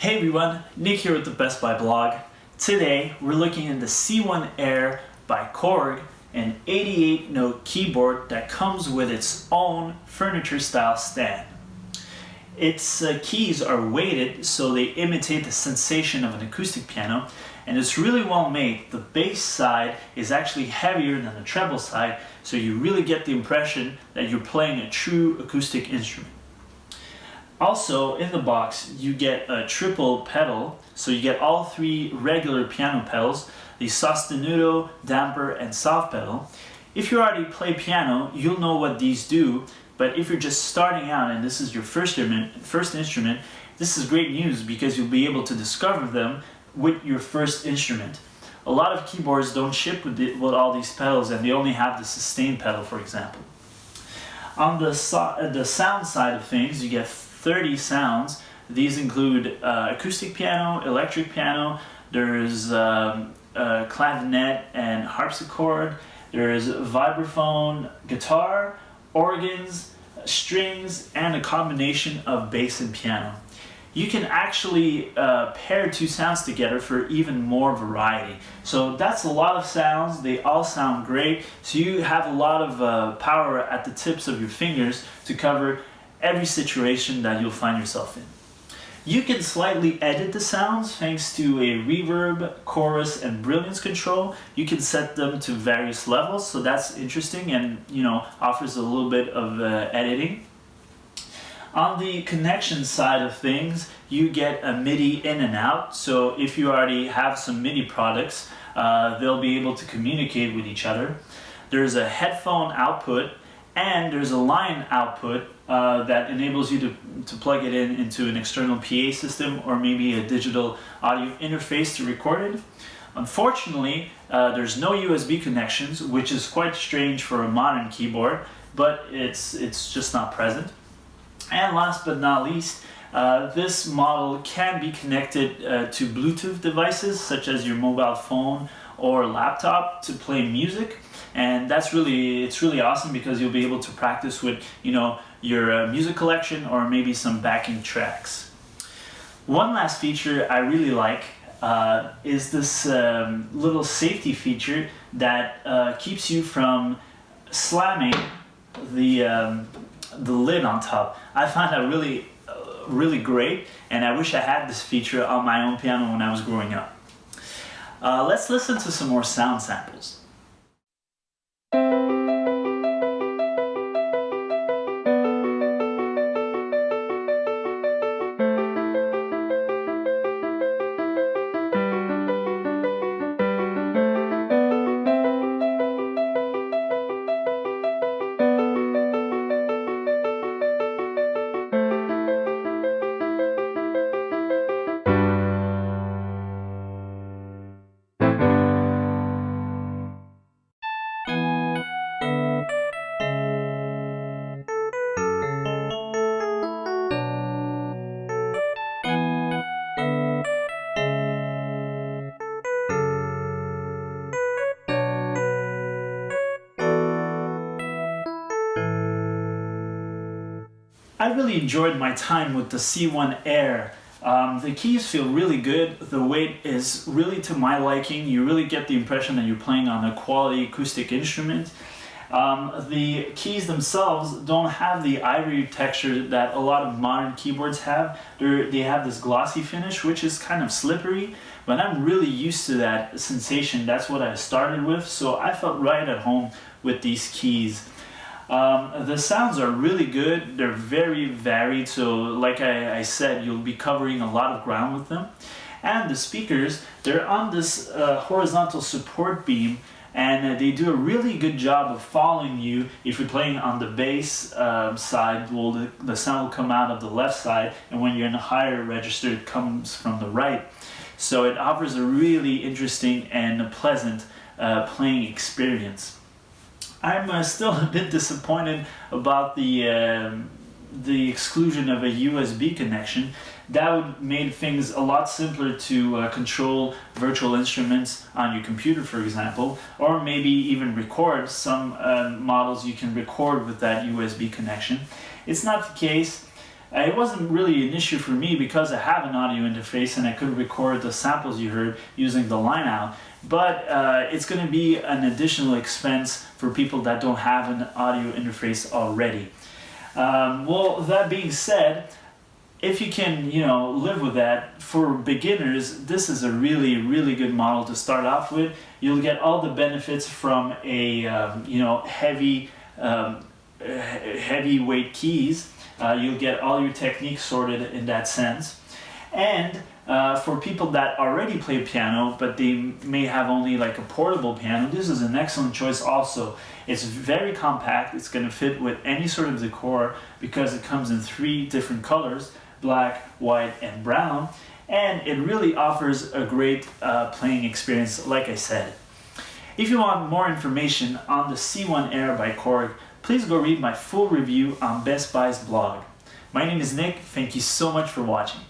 Hey everyone, Nick here with the Best Buy blog. Today we're looking at the C1 Air by Korg, an 88-note keyboard that comes with its own furniture-style stand. Its keys are weighted so they imitate the sensation of an acoustic piano, and it's really well made. The bass side is actually heavier than the treble side, so you really get the impression that you're playing a true acoustic instrument. Also, in the box, you get a triple pedal, so you get all three regular piano pedals, the sostenuto, damper, and soft pedal. If you already play piano, you'll know what these do, but if you're just starting out and this is your first instrument, this is great news because you'll be able to discover them with your first instrument. A lot of keyboards don't ship with all these pedals, and they only have the sustain pedal, for example. On the sound side of things, you get 30 sounds. These include acoustic piano, electric piano, there's clavinet and harpsichord, there's vibraphone, guitar, organs, strings, and a combination of bass and piano. You can actually pair two sounds together for even more variety. So that's a lot of sounds. They all sound great. So you have a lot of power at the tips of your fingers to cover every situation that you'll find yourself in. You can slightly edit the sounds thanks to a reverb, chorus, and brilliance control. You can set them to various levels, so that's interesting and offers a little bit of editing. On the connection side of things, you get a MIDI in and out, so if you already have some MIDI products, they'll be able to communicate with each other. There's a headphone output, and there's a line output that enables you to plug it into an external PA system or maybe a digital audio interface to record it. Unfortunately, there's no USB connections, which is quite strange for a modern keyboard, but it's just not present. And last but not least, this model can be connected to Bluetooth devices such as your mobile phone or laptop to play music, and it's really awesome because you'll be able to practice with your music collection or maybe some backing tracks. One last feature I really like is this little safety feature that keeps you from slamming the lid on top. I find that really great, and I wish I had this feature on my own piano when I was growing up. Let's listen to some more sound samples. I really enjoyed my time with the C1 Air. The keys feel really good. The weight is really to my liking. You really get the impression that you're playing on a quality acoustic instrument. The keys themselves don't have the ivory texture that a lot of modern keyboards have. They have this glossy finish, which is kind of slippery, but I'm really used to that sensation. That's what I started with, so I felt right at home with these keys. The sounds are really good. They're very varied, so like I said, you'll be covering a lot of ground with them. And the speakers, they're on this horizontal support beam, and they do a really good job of following you. If you're playing on the bass side, well, the sound will come out of the left side, and when you're in a higher register, it comes from the right. So it offers a really interesting and pleasant playing experience. I'm still a bit disappointed about the exclusion of a USB connection. That would make things a lot simpler to control virtual instruments on your computer, for example, or maybe even record. Some models you can record with that USB connection. It's not the case. It wasn't really an issue for me because I have an audio interface and I could record the samples you heard using the line out, but it's going to be an additional expense for people that don't have an audio interface already. Well, that being said, if you can, live with that, for beginners, this is a really, really good model to start off with. You'll get all the benefits from a, heavyweight keys. You'll get all your techniques sorted in that sense. And for people that already play piano, but they may have only like a portable piano, this is an excellent choice also. It's very compact. It's going to fit with any sort of decor because it comes in 3 different colors: black, white, and brown. And it really offers a great playing experience, like I said. If you want more information on the C1 Air by Korg, please go read my full review on Best Buy's blog. My name is Nick. Thank you so much for watching.